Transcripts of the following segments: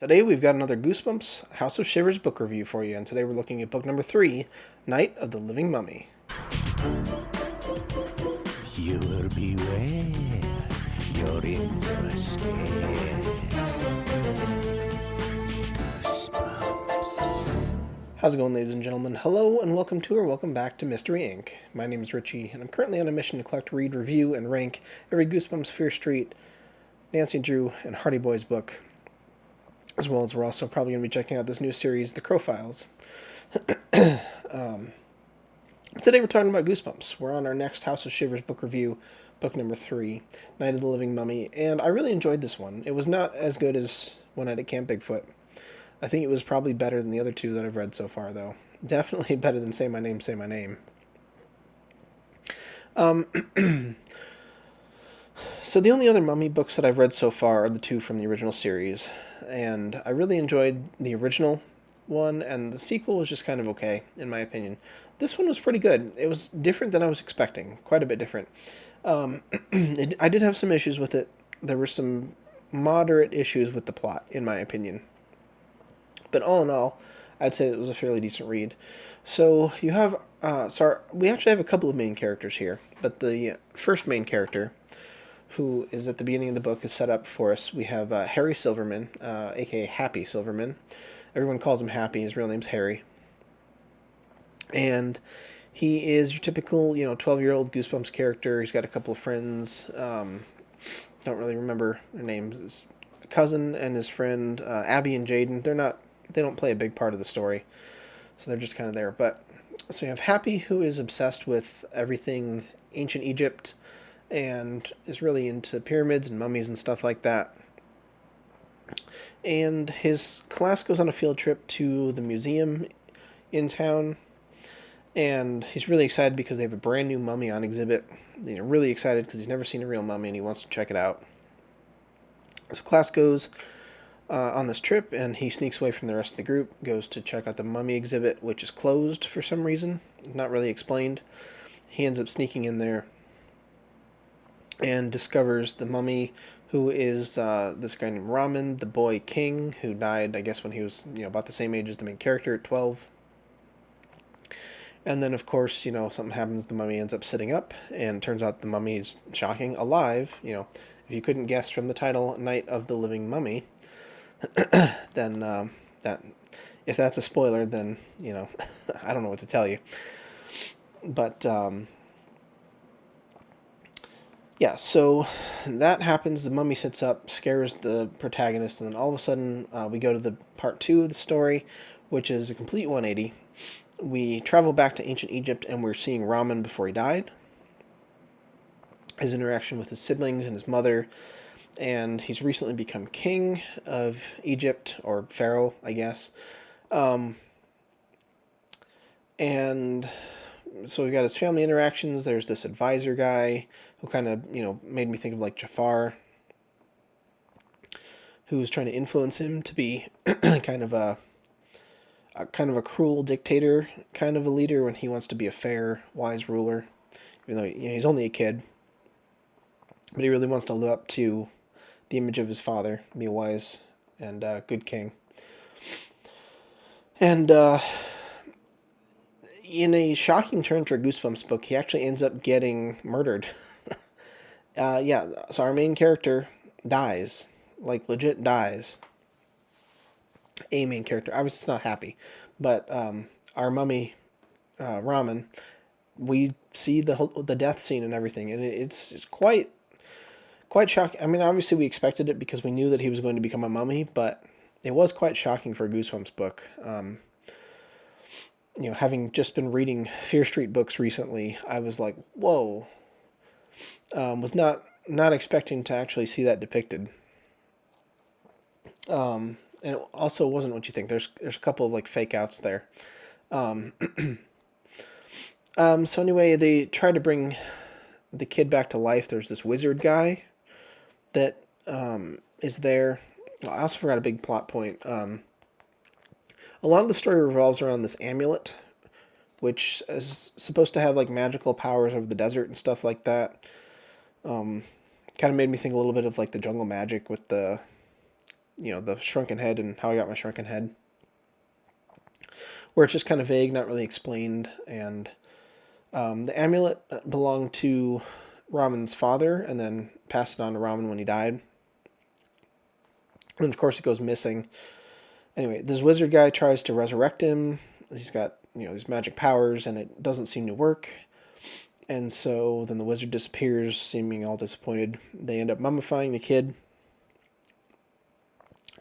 Today we've got another Goosebumps House of Shivers book review for you, and today we're looking at book number 3, Night of the Living Mummy. Viewer beware, you're in for a scare. Goosebumps. How's it going, ladies and gentlemen? Hello and welcome to or welcome back to Mystery Inc. My name is Richie, and I'm currently on a mission to collect, read, review, and rank every Goosebumps, Fear Street, Nancy Drew, and Hardy Boys book, as well as we're also probably going to be checking out this new series, The Crow Files. Today we're talking about Goosebumps. We're on our next House of Shivers book review, book number 3, Night of the Living Mummy, and I really enjoyed this one. It was not as good as One Night at Camp Bigfoot. I think it was probably better than the other two that I've read so far, though. Definitely better than Say My Name, Say My Name. So the only other Mummy books that I've read so far are the two from the original series, and I really enjoyed the original one, and the sequel was just kind of okay, in my opinion. This one was pretty good. It was different than I was expecting, quite a bit different. I did have some issues with it. There were some moderate issues with the plot, in my opinion. But all in all, I'd say it was a fairly decent read. So you have, we actually have a couple of main characters here, but the first main character, who is at the beginning of the book, is set up for us. We have Harry Silverman, aka Happy Silverman. Everyone calls him Happy. His real name's Harry. And he is your typical, 12-year-old Goosebumps character. He's got a couple of friends. Don't really remember their names. His cousin and his friend Abby and Jaden. They don't play a big part of the story, so they're just kind of there. But so you have Happy, who is obsessed with everything ancient Egypt, and is really into pyramids and mummies and stuff like that. And his class goes on a field trip to the museum in town, and he's really excited because they have a brand new mummy on exhibit. He's really excited because he's never seen a real mummy and he wants to check it out. So class goes on this trip, and he sneaks away from the rest of the group, goes to check out the mummy exhibit, which is closed for some reason, not really explained. He ends up sneaking in there and discovers the mummy, who is this guy named Ramen, the boy king, who died, I guess, when he was about the same age as the main character at 12. And then, of course, something happens. The mummy ends up sitting up, and turns out the mummy is shocking, alive. If you couldn't guess from the title, Night of the Living Mummy, then that if that's a spoiler, then I don't know what to tell you. But yeah, so that happens. The mummy sits up, scares the protagonist, and then all of a sudden we go to the part 2 of the story, which is a complete 180. We travel back to ancient Egypt, and we're seeing Ramen before he died, his interaction with his siblings and his mother, and he's recently become king of Egypt, or pharaoh, I guess. And so we've got his family interactions. There's this advisor guy who kind of, made me think of like Jafar, who's trying to influence him to be kind of a cruel dictator, kind of a leader, when he wants to be a fair, wise ruler. Even though he's only a kid, but he really wants to live up to the image of his father, be a wise and good king. And in a shocking turn for a Goosebumps book, he actually ends up getting murdered. So our main character dies, like legit dies. A main character. I was not happy, but our mummy, Ramen, we see the death scene and everything, and it's quite shocking. I mean, obviously we expected it because we knew that he was going to become a mummy, but it was quite shocking for a Goosebumps book. Having just been reading Fear Street books recently, I was like, whoa. Was not expecting to actually see that depicted. And it also wasn't what you think. There's a couple of like fake outs there. So anyway, they try to bring the kid back to life. There's this wizard guy that is there. I also forgot a big plot point. A lot of the story revolves around this amulet, which is supposed to have like magical powers over the desert and stuff like that. Kind of made me think a little bit of like the jungle magic with the the shrunken head and how I got my shrunken head, where it's just kind of vague, not really explained. And the amulet belonged to Ramen's father, and then passed it on to Ramen when he died. And of course, it goes missing. Anyway, this wizard guy tries to resurrect him. He's got these magic powers, and it doesn't seem to work. And so then the wizard disappears, seeming all disappointed. They end up mummifying the kid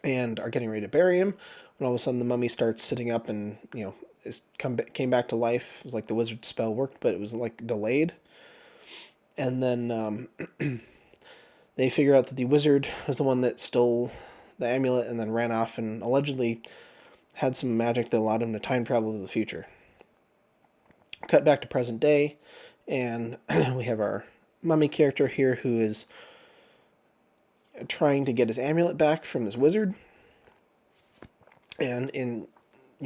and are getting ready to bury him. When all of a sudden the mummy starts sitting up and came back to life. It was like the wizard's spell worked, but it was like delayed. And then they figure out that the wizard was the one that stole the amulet and then ran off and allegedly had some magic that allowed him to time travel to the future. Cut back to present day, and we have our mummy character here who is trying to get his amulet back from this wizard, and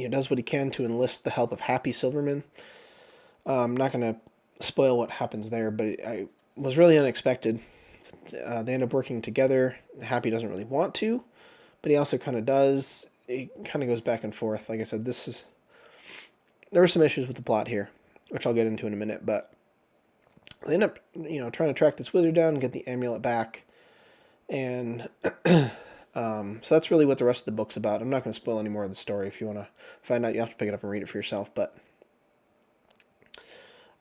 does what he can to enlist the help of Happy Silverman. I'm not going to spoil what happens there, but it was really unexpected. They end up working together. Happy doesn't really want to, but he also kind of does. It kind of goes back and forth. Like I said, there were some issues with the plot here, which I'll get into in a minute, but they end up, trying to track this wizard down and get the amulet back. And so that's really what the rest of the book's about. I'm not going to spoil any more of the story. If you want to find out, you have to pick it up and read it for yourself. But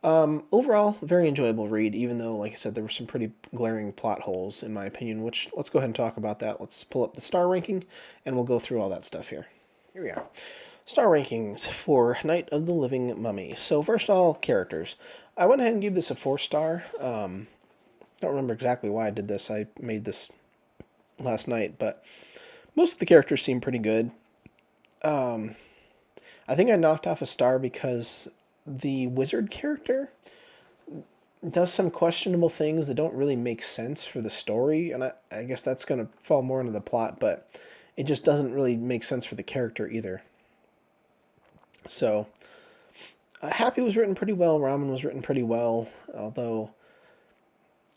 overall, very enjoyable read, even though, like I said, there were some pretty glaring plot holes, in my opinion, which let's go ahead and talk about that. Let's pull up the star ranking, and we'll go through all that stuff here. Here we are. Star rankings for Night of the Living Mummy. So first of all, characters. I went ahead and gave this a 4-star. Don't remember exactly why I did this. I made this last night, but most of the characters seem pretty good. I think I knocked off a star because the wizard character does some questionable things that don't really make sense for the story, and I guess that's going to fall more into the plot, but it just doesn't really make sense for the character either. So, Happy was written pretty well, Ramen was written pretty well, although,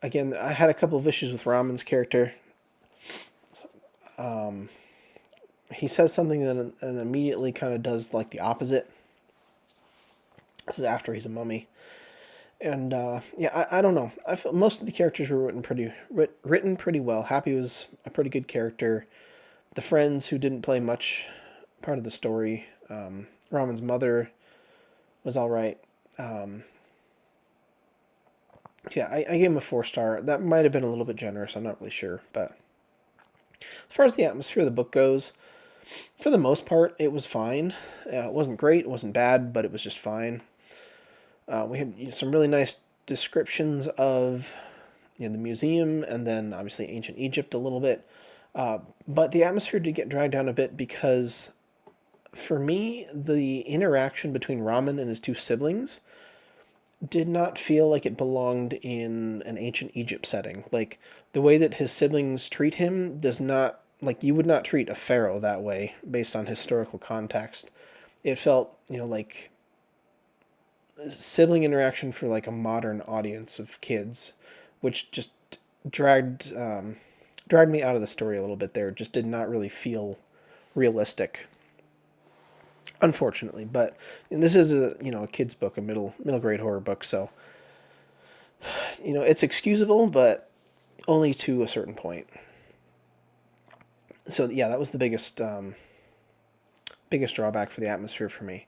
again, I had a couple of issues with Ramen's character. He says something and immediately kind of does like the opposite. This is after he's a mummy. And, I don't know. I felt most of the characters were written pretty well. Happy was a pretty good character. The friends who didn't play much part of the story, Ramen's mother was all right. I gave him a 4-star. That might have been a little bit generous. I'm not really sure. But as far as the atmosphere of the book goes, for the most part, it was fine. It wasn't great. It wasn't bad, but it was just fine. We had some really nice descriptions of the museum and then obviously ancient Egypt a little bit. But the atmosphere did get dragged down a bit because, for me, the interaction between Ramen and his two siblings did not feel like it belonged in an ancient Egypt setting. Like, the way that his siblings treat him does not, like, you would not treat a pharaoh that way based on historical context. It felt, like sibling interaction for like a modern audience of kids, which just dragged me out of the story a little bit there. It just did not really feel realistic, unfortunately. But this is a kid's book, a middle grade horror book, so it's excusable, but only to a certain point. So yeah, that was the biggest drawback for the atmosphere for me.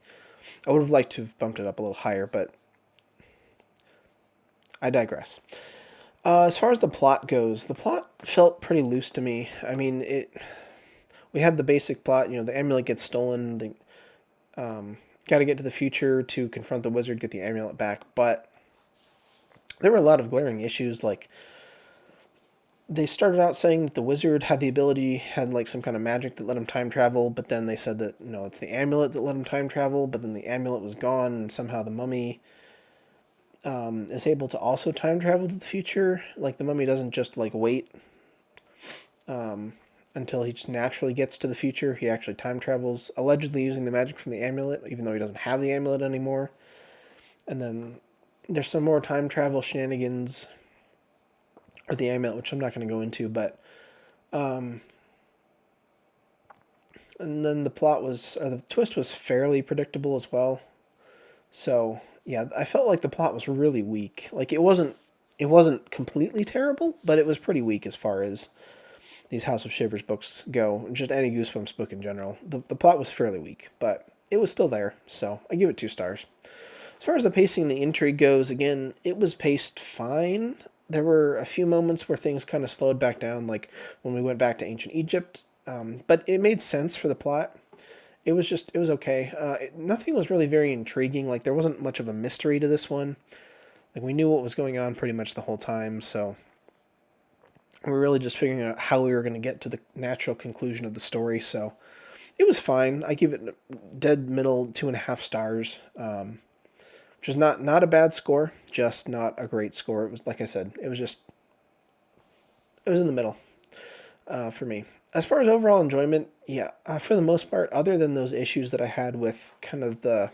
I would have liked to have bumped it up a little higher, but I digress. As far as the plot goes, the plot felt pretty loose to me. I mean, we had the basic plot. The amulet gets stolen. Got to get to the future to confront the wizard, get the amulet back. But there were a lot of glaring issues. Like, they started out saying that the wizard had like some kind of magic that let him time travel, but then they said that, it's the amulet that let him time travel, but then the amulet was gone, and somehow the mummy is able to also time travel to the future. Like, the mummy doesn't just, like, wait until he just naturally gets to the future. He actually time travels, allegedly using the magic from the amulet, even though he doesn't have the amulet anymore. And then there's some more time travel shenanigans or the amulet, which I'm not going to go into, but And then the twist was fairly predictable as well. So yeah, I felt like the plot was really weak. Like it wasn't completely terrible, but it was pretty weak as far as these House of Shivers books go. Just any Goosebumps book in general. The plot was fairly weak, but it was still there. So I give it 2 stars. As far as the pacing and the intrigue goes, again, it was paced fine. There were a few moments where things kind of slowed back down, like when we went back to ancient Egypt. But it made sense for the plot. It was okay. Nothing was really very intriguing. Like there wasn't much of a mystery to this one. Like we knew what was going on pretty much the whole time, so we were really just figuring out how we were going to get to the natural conclusion of the story. So it was fine. I give it dead middle 2.5 stars, which is not a bad score, just not a great score. It was like I said, it was in the middle for me. As far as overall enjoyment, yeah, for the most part, other than those issues that I had with kind of the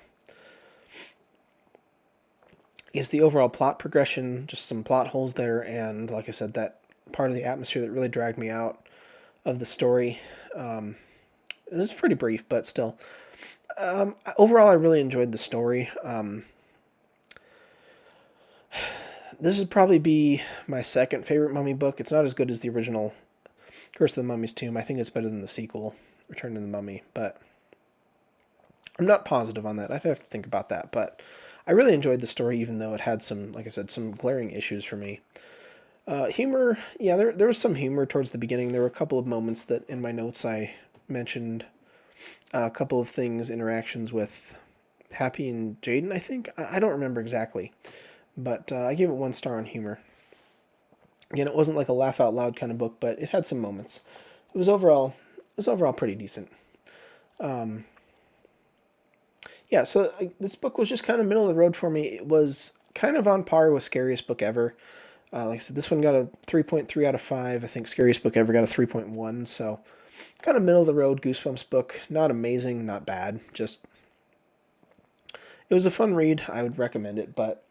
overall plot progression, just some plot holes there, and like I said, that part of the atmosphere that really dragged me out of the story. It was pretty brief, but still. Overall, I really enjoyed the story. This would probably be my second favorite Mummy book. It's not as good as the original Curse of the Mummy's Tomb. I think it's better than the sequel, Return to the Mummy, but I'm not positive on that. I'd have to think about that, but I really enjoyed the story, even though it had some, like I said, some glaring issues for me. Humor, yeah, there was some humor towards the beginning. There were a couple of moments that in my notes I mentioned a couple of things, interactions with Happy and Jaden, I think. I don't remember exactly, but I gave it 1 star on humor. Again, it wasn't like a laugh out loud kind of book, but it had some moments. It was overall pretty decent. Yeah, so this book was just kind of middle of the road for me. It was kind of on par with Scariest Book Ever. Like I said, this one got a 3.3 out of 5. I think Scariest Book Ever got a 3.1. So kind of middle of the road Goosebumps book. Not amazing, not bad. Just it was a fun read. I would recommend it, but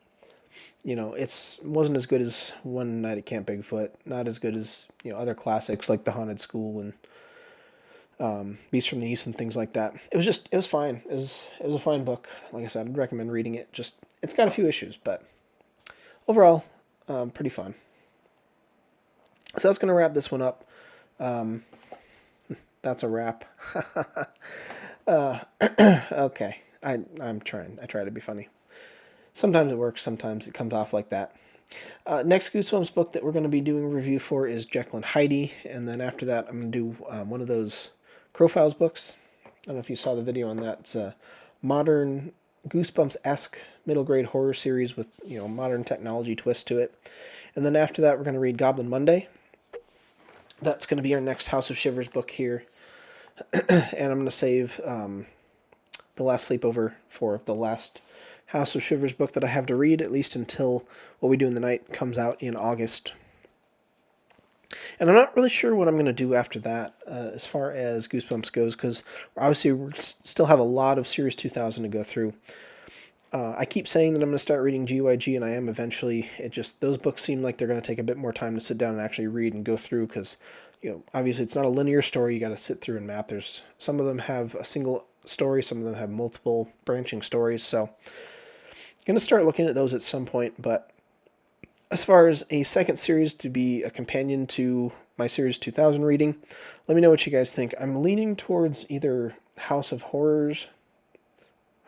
it wasn't as good as One Night at Camp Bigfoot. Not as good as other classics like The Haunted School and Beast from the East and things like that. It was fine. It was a fine book. Like I said, I'd recommend reading it. Just it's got a few issues, but overall, pretty fun. So that's gonna wrap this one up. That's a wrap. Okay, I'm trying. I try to be funny. Sometimes it works. Sometimes it comes off like that. Next Goosebumps book that we're going to be doing a review for is Jekyll and Heidi, and then after that, I'm going to do one of those Crow Files books. I don't know if you saw the video on that. It's a modern Goosebumps-esque middle grade horror series with modern technology twist to it. And then after that, we're going to read Goblin Monday. That's going to be our next House of Shivers book here, and I'm going to save the last sleepover for the last House of Shivers book that I have to read, at least until What We Do in the Night comes out in August. And I'm not really sure what I'm going to do after that as far as Goosebumps goes, because obviously we still have a lot of Series 2000 to go through. I keep saying that I'm going to start reading GYG, and I am eventually. Those books seem like they're going to take a bit more time to sit down and actually read and go through, because obviously it's not a linear story. You got to sit through and map. Some of them have a single story, some of them have multiple branching stories, so going to start looking at those at some point. But as far as a second series to be a companion to my Series 2000 reading, let me know what you guys think. I'm leaning towards either House of Horrors.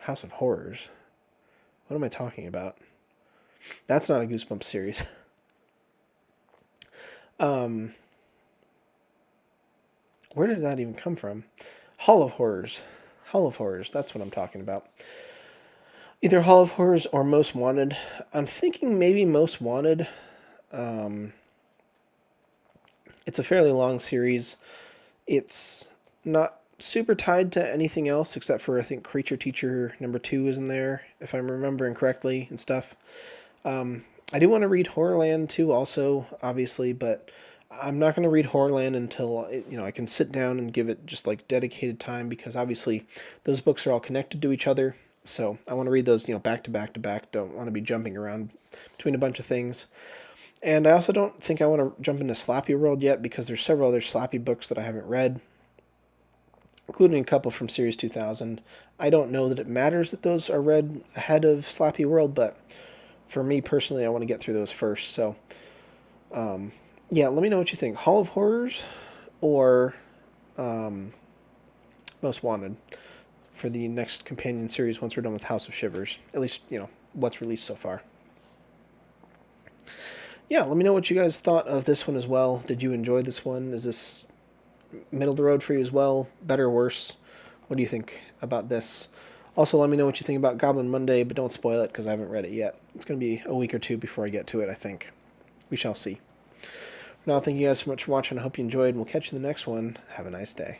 House of Horrors? What am I talking about? That's not a Goosebumps series. Where did that even come from? Hall of Horrors. Hall of Horrors, that's what I'm talking about. Either Hall of Horrors or Most Wanted. I'm thinking maybe Most Wanted. It's a fairly long series. It's not super tied to anything else except for, I think, Creature Teacher number 2 is in there, if I'm remembering correctly, and stuff. I do want to read Horrorland too, also, obviously, but I'm not going to read Horrorland until I can sit down and give it just like dedicated time, because obviously those books are all connected to each other. So I want to read those, back to back to back. Don't want to be jumping around between a bunch of things. And I also don't think I want to jump into Slappy World yet, because there's several other Slappy books that I haven't read. including a couple from Series 2000. I don't know that it matters that those are read ahead of Slappy World, but for me personally, I want to get through those first. So, yeah, let me know what you think. Hall of Horrors or Most Wanted for the next companion series once we're done with House of Shivers. At least, what's released so far. Yeah, let me know what you guys thought of this one as well. Did you enjoy this one? Is this middle of the road for you as well? Better or worse? What do you think about this? Also, let me know what you think about Goblin Monday, but don't spoil it because I haven't read it yet. It's going to be a week or two before I get to it, I think. We shall see. Now, thank you guys so much for watching. I hope you enjoyed, and we'll catch you in the next one. Have a nice day.